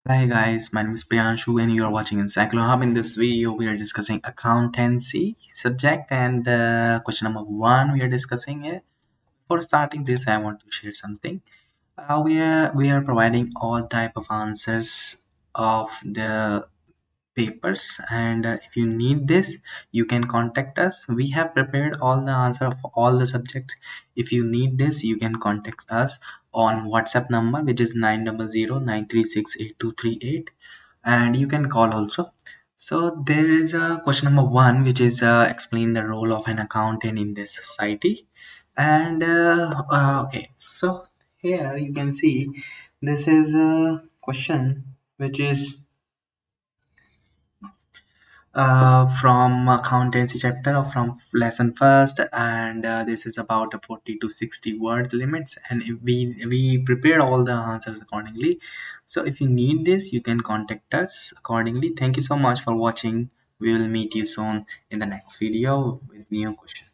Hi guys, my name is Priyanshu and you are watching Encyclohub. In this video, we are discussing accountancy subject and question number one we are discussing it. For starting this, I want to share something. We are providing all type of answers of the papers, and if you need this you can contact us. We have prepared all the answer of all the subjects. If you need this you can contact us on WhatsApp number, which is 900 936 8238, and you can call also. So there is a question number one, which is explain the role of an accountant in this society. And okay, so here you can see this is a question which is from accountancy chapter or from lesson first, and this is about a 40 to 60 words limits, and if we prepare all the answers accordingly. So if you need this you can contact us accordingly. Thank you so much for watching. We will meet you soon in the next video with new question.